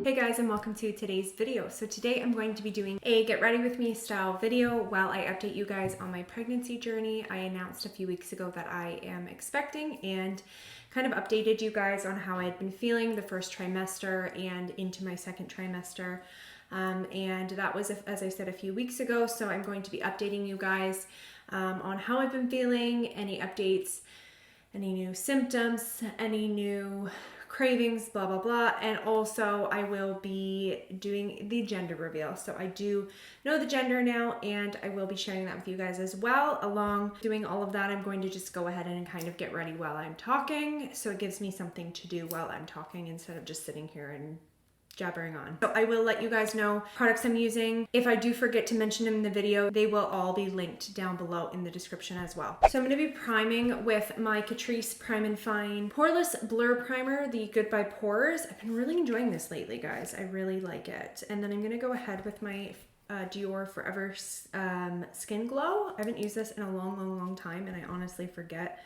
Hey guys, and welcome to today's video. So today I'm going to be doing a get ready with me style video while I update you guys on my pregnancy journey. I announced a few weeks ago that I am expecting and kind of updated you guys on how I had been feeling the first trimester and into my second trimester. And that was, as I said, a few weeks ago. So I'm going to be updating you guys on how I've been feeling, any updates, any new symptoms, any new cravings, blah, blah, blah. And also I will be doing the gender reveal. So I do know the gender now and I will be sharing that with you guys as well. Along doing all of that, I'm going to just go ahead and kind of get ready while I'm talking. So it gives me something to do while I'm talking instead of just sitting here and jabbering on. So I will let you guys know products I'm using. If I do forget to mention them in the video, they will all be linked down below in the description as well. So I'm going to be priming with my Catrice Prime and Fine Poreless Blur Primer, the Goodbye Pores. I've been really enjoying this lately, guys. I really like it. And then I'm going to go ahead with my Dior Forever Skin Glow. I haven't used this in a long time and I honestly forget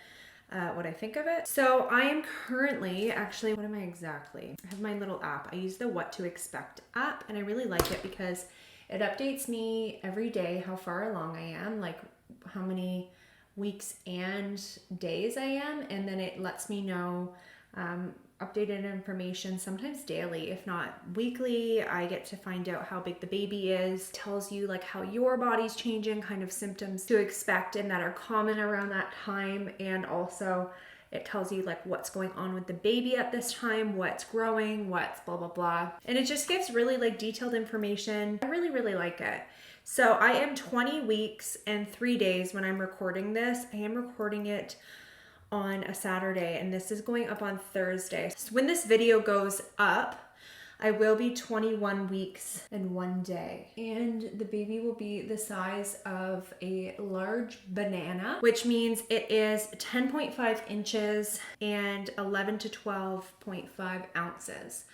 what I think of it. So I am currently, actually, what am I exactly? I have my little app. I use the What to Expect app and I really like it because it updates me every day how far along I am, like how many weeks and days I am, and then it lets me know updated information, sometimes daily, if not weekly. I get to find out how big the baby is, tells you like how your body's changing, kind of symptoms to expect and that are common around that time. And also it tells you like what's going on with the baby at this time, what's growing, what's blah, blah, blah. And it just gives really like detailed information. I really like it. So I am 20 weeks and 3 days when I'm recording this. I am recording it on a Saturday and this is going up on Thursday. So when this video goes up, I will be 21 weeks and 1 day. And the baby will be the size of a large banana, which means it is 10.5 inches and 11 to 12.5 ounces.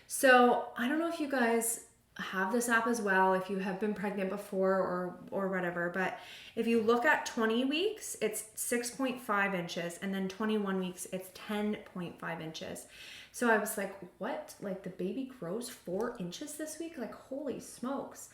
So I don't know if you guys have this app as well, if you have been pregnant before or whatever, but if you look at 20 weeks, it's 6.5 inches, and then 21 weeks, it's 10.5 inches. So I was like, what? Like the baby grows 4 inches this week? Like, holy smokes.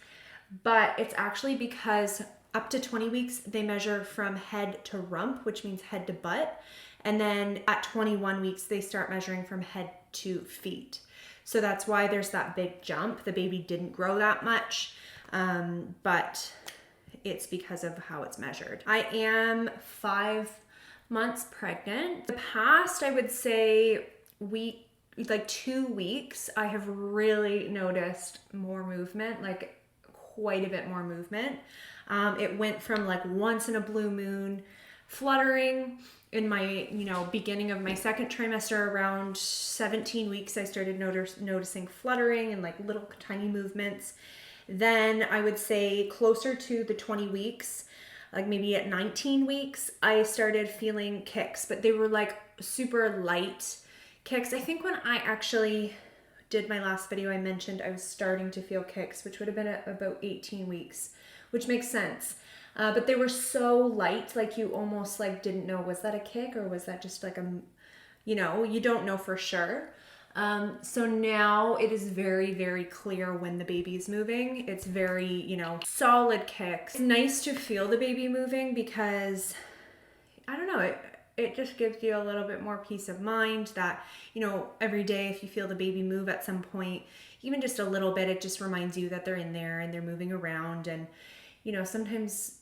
But it's actually because up to 20 weeks, they measure from head to rump, which means head to butt. And then at 21 weeks, they start measuring from head to feet. So that's why there's that big jump. The baby didn't grow that much, but it's because of how it's measured. I am 5 months pregnant. The past, I would say like 2 weeks, I have really noticed more movement, like quite a bit more movement. It went from like once in a blue moon fluttering. In my, beginning of my second trimester, around 17 weeks, I started noticing fluttering and like little tiny movements. Then I would say closer to the 20 weeks, like maybe at 19 weeks, I started feeling kicks, but they were like super light kicks. I think when I actually did my last video, I mentioned I was starting to feel kicks, which would have been at about 18 weeks, which makes sense. But they were so light, like you almost like didn't know, was that a kick or was that just like you don't know for sure. So now it is very clear when the baby's moving. It's very, solid kicks. It's nice to feel the baby moving because, I don't know, it just gives you a little bit more peace of mind that, every day if you feel the baby move at some point, even just a little bit, it just reminds you that they're in there and they're moving around. And, sometimes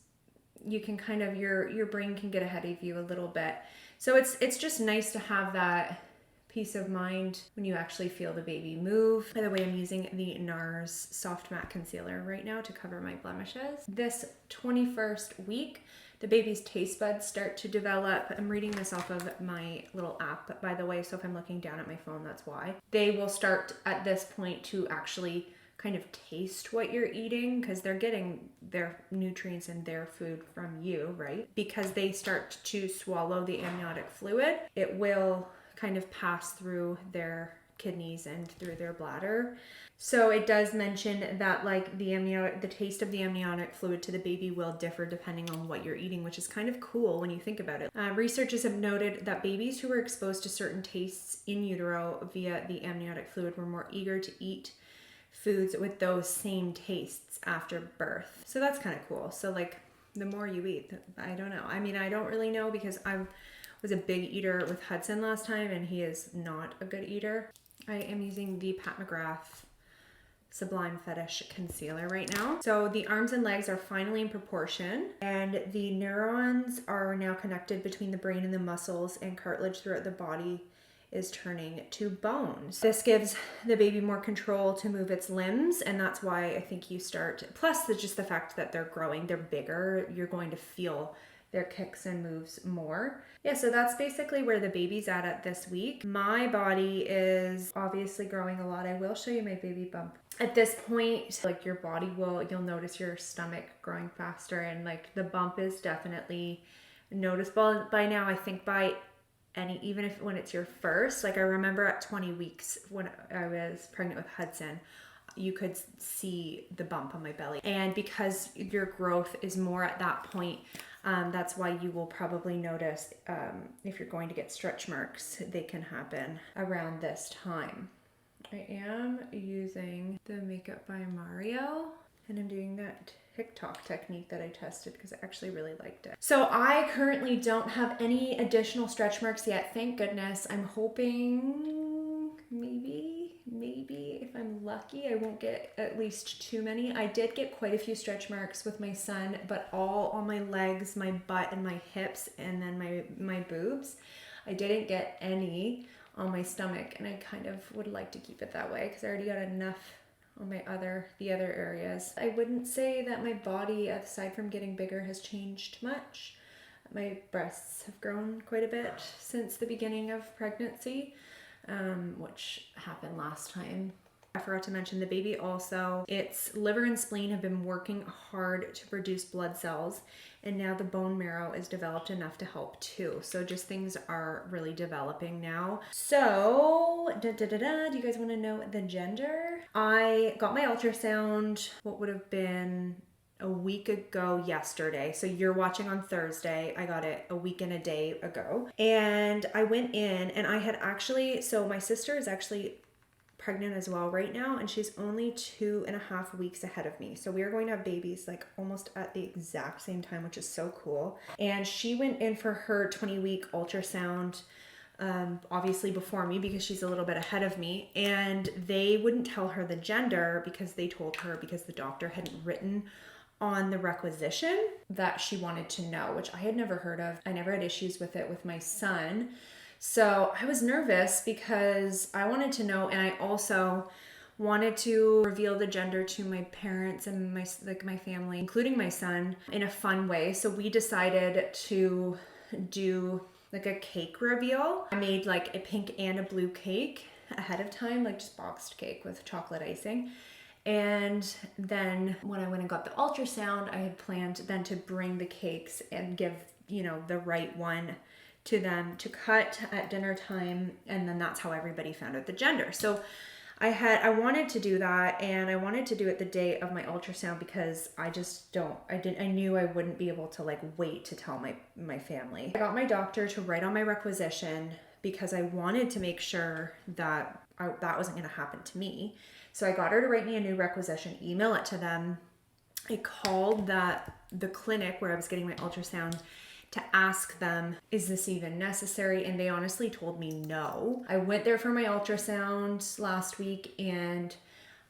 you can kind of, your brain can get ahead of you a little bit. So it's just nice to have that peace of mind when you actually feel the baby move. By the way, I'm using the NARS Soft Matte Concealer right now to cover my blemishes. This 21st week, the baby's taste buds start to develop. I'm reading this off of my little app, by the way, so if I'm looking down at my phone, that's why. They will start at this point to actually kind of taste what you're eating because they're getting their nutrients and their food from you, right? Because they start to swallow the amniotic fluid, it will kind of pass through their kidneys and through their bladder. So it does mention that like the taste of the amniotic fluid to the baby will differ depending on what you're eating, which is kind of cool when you think about it. Researchers have noted that babies who were exposed to certain tastes in utero via the amniotic fluid were more eager to eat foods with those same tastes after birth. So that's kind of cool. So like the more you eat, I don't know. I mean, I don't really know because I was a big eater with Hudson last time and he is not a good eater. I am using the Pat McGrath Sublime Fetish Concealer right now. So the arms and legs are finally in proportion and the neurons are now connected between the brain and the muscles, and cartilage throughout the body is turning to bones. This gives the baby more control to move its limbs, and that's why I think you start, plus just the fact that they're growing, they're bigger, you're going to feel their kicks and moves more. Yeah, so that's basically where the baby's at this week. My body is obviously growing a lot. I will show you my baby bump. At this point, like your body you'll notice your stomach growing faster, and like the bump is definitely noticeable by now. I think by even if when it's your first, like I remember at 20 weeks when I was pregnant with Hudson, you could see the bump on my belly. And because your growth is more at that point, that's why you will probably notice if you're going to get stretch marks, they can happen around this time. I am using the Makeup by Mario, and I'm doing that TikTok technique that I tested because I actually really liked it. So I currently don't have any additional stretch marks yet, thank goodness. I'm hoping maybe if I'm lucky I won't get at least too many. I did get quite a few stretch marks with my son, but all on my legs, my butt, and my hips, and then my boobs. I didn't get any on my stomach, and I kind of would like to keep it that way because I already got enough on the other areas. I wouldn't say that my body, aside from getting bigger, has changed much. My breasts have grown quite a bit since the beginning of pregnancy, which happened last time. I forgot to mention the baby also, its liver and spleen have been working hard to produce blood cells, and now the bone marrow is developed enough to help too. So just things are really developing now. So, do you guys want to know the gender? I got my ultrasound, what would have been a week ago yesterday. So you're watching on Thursday. I got it a week and a day ago. And I went in and I had actually, so my sister is actually pregnant as well right now, and she's only 2.5 weeks ahead of me. So we are going to have babies like almost at the exact same time, which is so cool. And she went in for her 20-week ultrasound obviously before me because she's a little bit ahead of me, and they wouldn't tell her the gender because they told her because the doctor hadn't written on the requisition that she wanted to know, which I had never heard of. I never had issues with it with my son. So I was nervous because I wanted to know, and I also wanted to reveal the gender to my parents and my family, including my son, in a fun way. So we decided to do like a cake reveal. I made like a pink and a blue cake ahead of time, like just boxed cake with chocolate icing. And then when I went and got the ultrasound, I had planned then to bring the cakes and give, the right one to them to cut at dinner time, and then that's how everybody found out the gender. So I wanted to do that, and I wanted to do it the day of my ultrasound because I knew I wouldn't be able to like wait to tell my family. I got my doctor to write on my requisition because I wanted to make sure that that wasn't going to happen to me. So I got her to write me a new requisition, email it to them. I called the clinic where I was getting my ultrasound to ask them, is this even necessary? And they honestly told me no. I went there for my ultrasound last week, and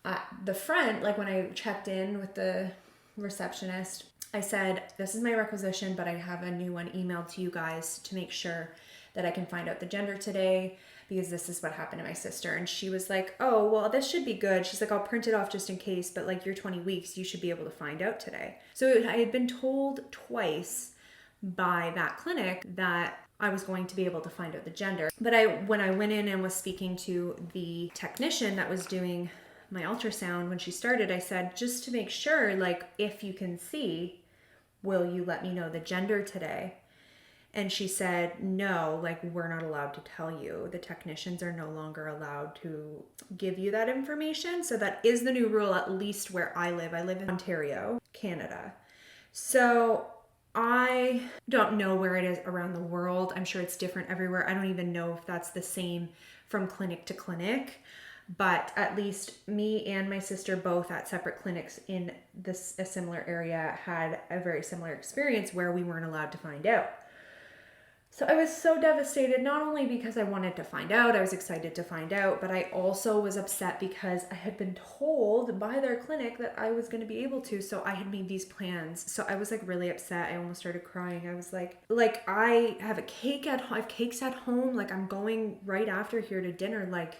at the front, like when I checked in with the receptionist, I said, this is my requisition, but I have a new one emailed to you guys to make sure that I can find out the gender today because this is what happened to my sister. And she was like, oh, well, this should be good. She's like, I'll print it off just in case, but like you're 20 weeks, you should be able to find out today. So I had been told twice by that clinic that I was going to be able to find out the gender. But when I went in and was speaking to the technician that was doing my ultrasound when she started, I said, just to make sure, like, if you can see, will you let me know the gender today? And she said, no, like, we're not allowed to tell you. The technicians are no longer allowed to give you that information. So that is the new rule, at least where I live. I live in Ontario, Canada. So I don't know where it is around the world. I'm sure it's different everywhere. I don't even know if that's the same from clinic to clinic. But at least me and my sister, both at separate clinics in a similar area, had a very similar experience where we weren't allowed to find out. So I was so devastated, not only because I wanted to find out, I was excited to find out, but I also was upset because I had been told by their clinic that I was going to be able to. So I had made these plans. So I was like really upset. I almost started crying. I was like I have I have cakes at home. Like, I'm going right after here to dinner. Like,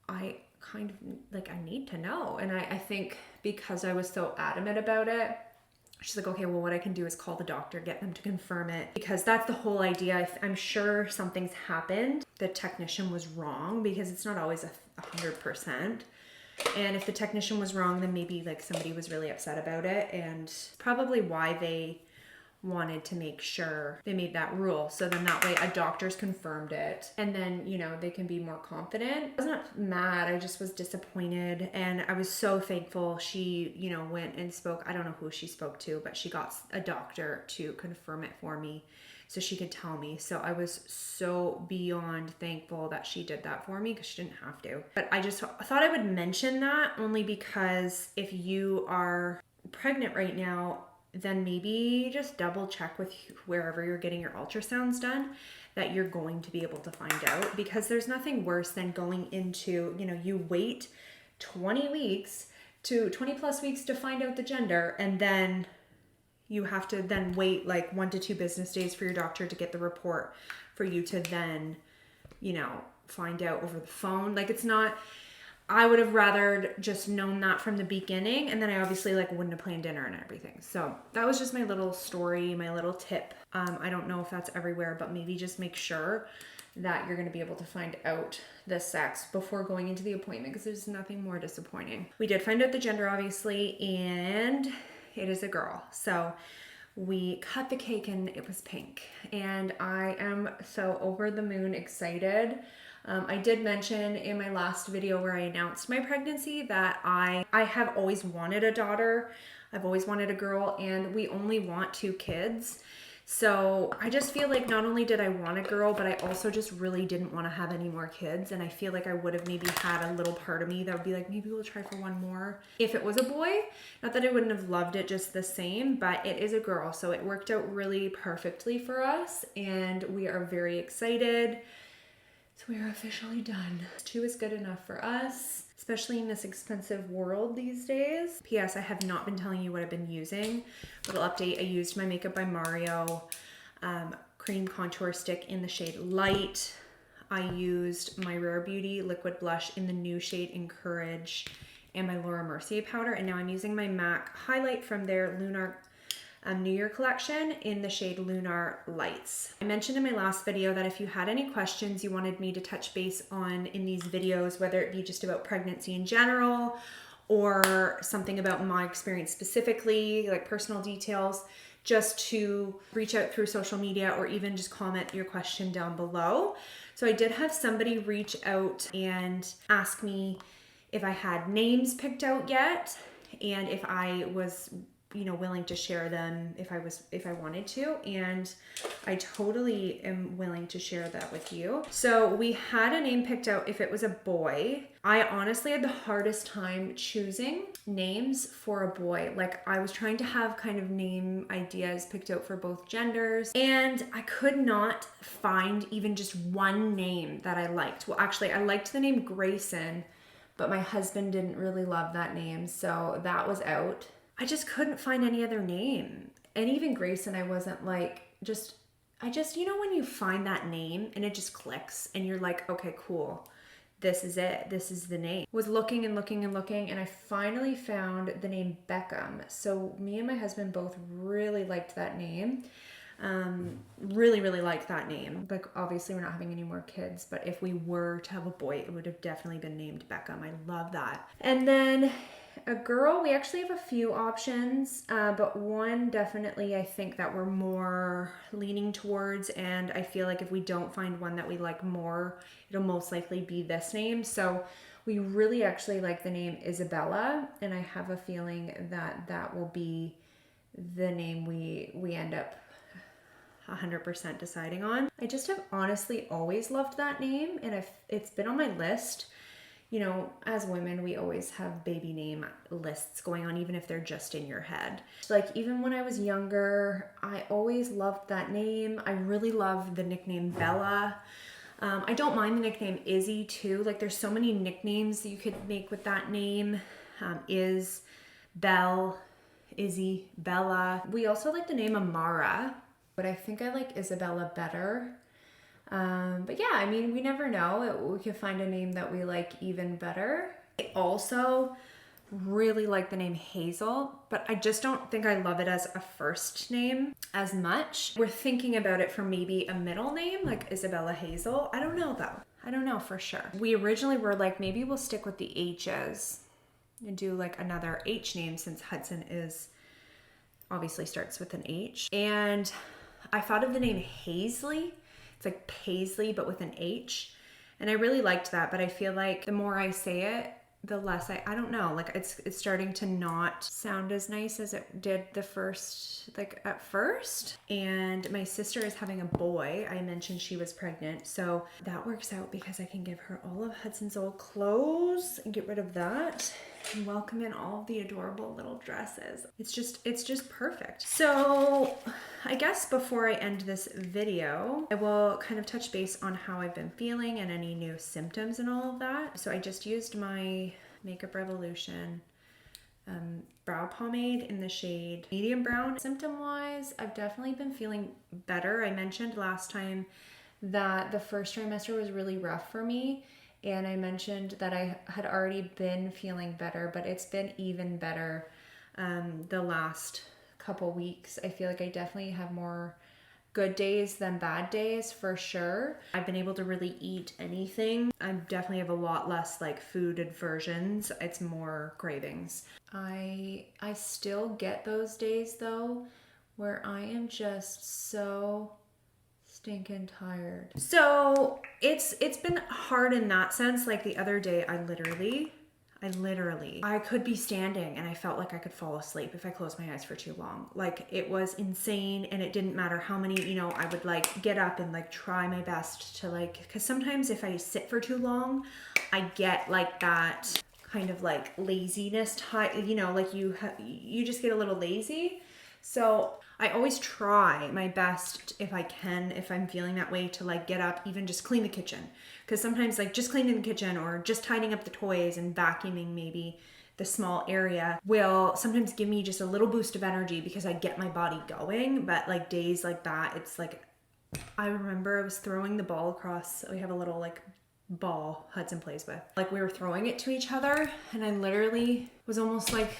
I kind of like, I need to know. And I think because I was so adamant about it, she's like, okay, well, what I can do is call the doctor, get them to confirm it, because that's the whole idea. I'm sure something's happened. The technician was wrong, because it's not always 100%. And if the technician was wrong, then maybe like somebody was really upset about it, and probably why they wanted to make sure they made that rule. So then that way a doctor's confirmed it, and then, you know, they can be more confident. I was not mad. I just was disappointed, and I was so thankful she, you know, went and spoke. I don't know who she spoke to, but she got a doctor to confirm it for me so she could tell me. So I was so beyond thankful that she did that for me, because she didn't have to. But I just thought I would mention that only because if you are pregnant right now, then maybe just double check with wherever you're getting your ultrasounds done that you're going to be able to find out, because there's nothing worse than going into, you know, you wait 20 plus weeks to find out the gender, and then you have to then wait like 1 to 2 business days for your doctor to get the report for you to then, you know, find out over the phone. Like, it's not, I would have rather just known that from the beginning, and then I obviously like wouldn't have planned dinner and everything. So that was just my little story, my little tip. I don't know if that's everywhere, but maybe just make sure that you're going to be able to find out the sex before going into the appointment, because there's nothing more disappointing. We did find out the gender, obviously, and it is a girl. So we cut the cake and it was pink, and I am so over the moon excited. I did mention in my last video where I announced my pregnancy that I have always wanted a daughter. I've always wanted a girl, and we only want 2 kids. So I just feel like not only did I want a girl, but I also just really didn't want to have any more kids. And I feel like I would have maybe had a little part of me that would be like, maybe we'll try for one more if it was a boy. Not that I wouldn't have loved it just the same, but it is a girl. So it worked out really perfectly for us, and we are very excited. So we are officially done. 2 is good enough for us, especially in this expensive world these days. P.S. I have not been telling you what I've been using. Little update, I used my Makeup by Mario cream contour stick in the shade Light. I used my Rare Beauty liquid blush in the new shade Encourage, and my Laura Mercier powder. And now I'm using my MAC highlight from their Lunar New Year collection in the shade Lunar Lights. I mentioned in my last video that if you had any questions you wanted me to touch base on in these videos, whether it be just about pregnancy in general or something about my experience specifically, like personal details, just to reach out through social media or even just comment your question down below. So I did have somebody reach out and ask me if I had names picked out yet, and if I was, you know, willing to share them if I wanted to, and I totally am willing to share that with you. So we had a name picked out if it was a boy. I honestly had the hardest time choosing names for a boy. Like, I was trying to have kind of name ideas picked out for both genders, and I could not find even just one name that I liked. Well, actually, I liked the name Grayson, but my husband didn't really love that name, so that was out. I just couldn't find any other name. And even Grayson, I wasn't like, you know, when you find that name and it just clicks and you're like, okay, cool. This is it. This is the name. Was looking and looking and looking, and I finally found the name Beckham. So me and my husband both really liked that name. Really, really liked that name. Like, obviously we're not having any more kids, but if we were to have a boy, it would have definitely been named Beckham. I love that. And then a girl, we actually have a few options, but one definitely I think that we're more leaning towards, and I feel like if we don't find one that we like more, it'll most likely be this name. So we really actually like the name Isabella, and I have a feeling that that will be the name we end up 100% deciding on. I just have honestly always loved that name, and it's been on my list. You know, as women, we always have baby name lists going on, even if they're just in your head. Like, even when I was younger, I always loved that name. I really love the nickname Bella. I don't mind the nickname Izzy too. Like, there's so many nicknames that you could make with that name. Iz, Belle, Izzy, Bella. We also like the name Amara, but I think I like Isabella better. But yeah, I mean, we never know. We could find a name that we like even better. I also really like the name Hazel, but I just don't think I love it as a first name as much. We're thinking about it for maybe a middle name, like Isabella Hazel. I don't know though. I don't know for sure. We originally were like, maybe we'll stick with the H's and do like another H name, since Hudson is obviously starts with an H. And I thought of the name Hazley. It's like Paisley, but with an H. And I really liked that, but I feel like the more I say it, the less I don't know, like it's starting to not sound as nice as it did the first, like at first. And my sister is having a boy. I mentioned she was pregnant. So that works out because I can give her all of Hudson's old clothes and get rid of that and welcome in all of the adorable little dresses. It's just perfect. So I guess before I end this video, I will kind of touch base on how I've been feeling and any new symptoms and all of that. So I just used my Makeup Revolution brow pomade in the shade medium brown. Symptom-wise, I've definitely been feeling better. I mentioned last time that the first trimester was really rough for me, and I mentioned that I had already been feeling better, but it's been even better the last couple weeks. I feel like I definitely have more good days than bad days for sure. I've been able to really eat anything. I definitely have a lot less like food aversions. It's more cravings. I still get those days though where I am just so stinking tired. So it's been hard in that sense. Like the other day I could be standing and I felt like I could fall asleep if I closed my eyes for too long. Like it was insane, and it didn't matter how many, you know, I would like get up and like try my best to like, because sometimes if I sit for too long, I get like that kind of like laziness type, you know, like you just get a little lazy. So I always try my best if I can, if I'm feeling that way, to like get up, even just clean the kitchen. Because sometimes like just cleaning the kitchen or just tidying up the toys and vacuuming maybe the small area will sometimes give me just a little boost of energy because I get my body going. But like days like that, it's like, I remember I was throwing the ball across, we have a little like ball Hudson plays with. Like we were throwing it to each other and I literally was almost like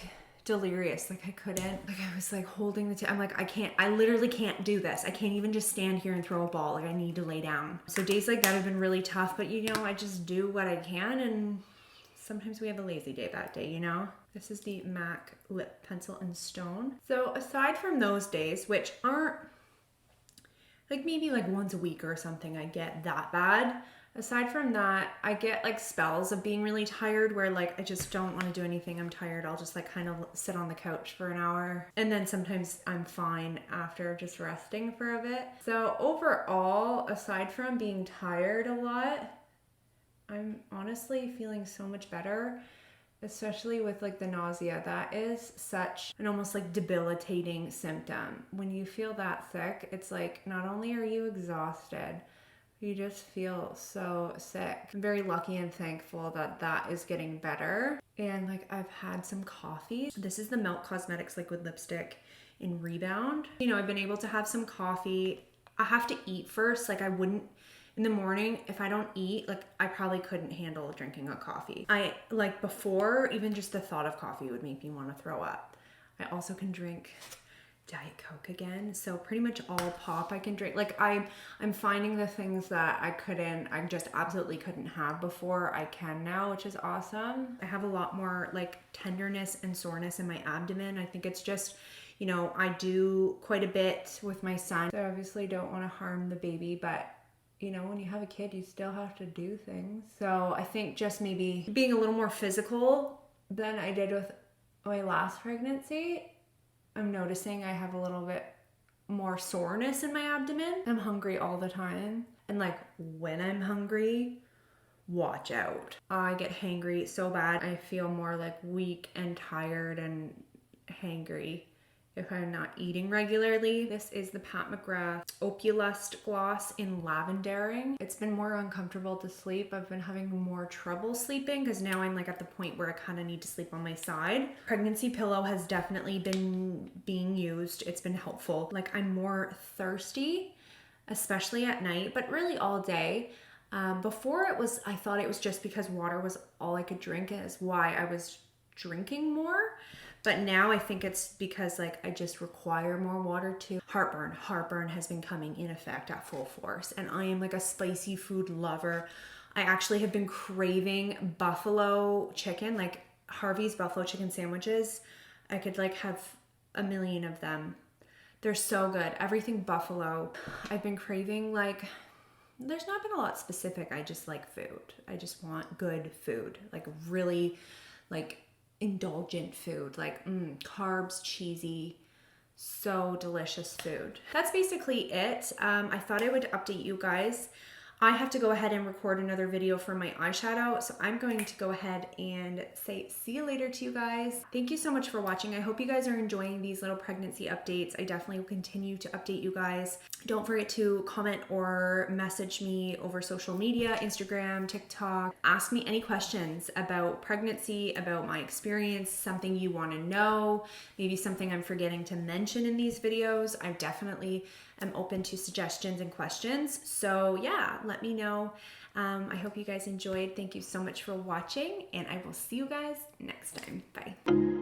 delirious. Like I couldn't, like I was like holding I'm like, I literally can't do this. I can't even just stand here and throw a ball. Like I need to lay down. So days like that have been really tough, but you know, I just do what I can, and sometimes we have a lazy day that day, you know? This is the MAC Lip Pencil in Stone. So aside from those days, which aren't like maybe like once a week or something I get that bad, aside from that, I get like spells of being really tired where like I just don't want to do anything. I'm tired. I'll just like kind of sit on the couch for an hour. And then sometimes I'm fine after just resting for a bit. So overall, aside from being tired a lot, I'm honestly feeling so much better, especially with like the nausea. That is such an almost like debilitating symptom. When you feel that sick, it's like not only are you exhausted, you just feel so sick. I'm very lucky and thankful that that is getting better. And like I've had some coffee. This is the Milk Cosmetics liquid lipstick in Rebound. You know, I've been able to have some coffee. I have to eat first. Like I wouldn't, in the morning, if I don't eat, like I probably couldn't handle drinking a coffee. I like before, even just the thought of coffee would make me want to throw up. I also can drink Diet Coke again. So pretty much all pop I can drink. Like I'm finding the things that I just absolutely couldn't have before, I can now, which is awesome. I have a lot more like tenderness and soreness in my abdomen. I think it's just, you know, I do quite a bit with my son. So I obviously don't want to harm the baby, but you know, when you have a kid, you still have to do things. So I think just maybe being a little more physical than I did with my last pregnancy, I'm noticing I have a little bit more soreness in my abdomen. I'm hungry all the time. And like when I'm hungry, watch out. I get hangry so bad. I feel more like weak and tired and hangry if I'm not eating regularly. This is the Pat McGrath Opulust gloss in Lavendering. It's been more uncomfortable to sleep. I've been having more trouble sleeping because now I'm like at the point where I kind of need to sleep on my side. Pregnancy pillow has definitely been being used. It's been helpful. Like I'm more thirsty, especially at night, but really all day. Before I thought it was just because water was all I could drink, and it's why I was drinking more. But now I think it's because like I just require more water too. Heartburn has been coming in effect at full force, and I am like a spicy food lover. I actually have been craving buffalo chicken, like Harvey's buffalo chicken sandwiches. I could like have a million of them. They're so good. Everything buffalo. I've been craving like, there's not been a lot specific. I just like food. I just want good food, like really like indulgent food, like carbs, cheesy, so delicious food. That's basically it. I thought I would update you guys. I have to go ahead and record another video for my eyeshadow, so I'm going to go ahead and say see you later to you guys. Thank you so much for watching. I hope you guys are enjoying these little pregnancy updates. I definitely will continue to update you guys. Don't forget to comment or message me over social media, Instagram, TikTok. Ask me any questions about pregnancy, about my experience, something you want to know, maybe something I'm forgetting to mention in these videos. I definitely am open to suggestions and questions. So yeah, let me know. I hope you guys enjoyed. Thank you so much for watching, and I will see you guys next time. Bye.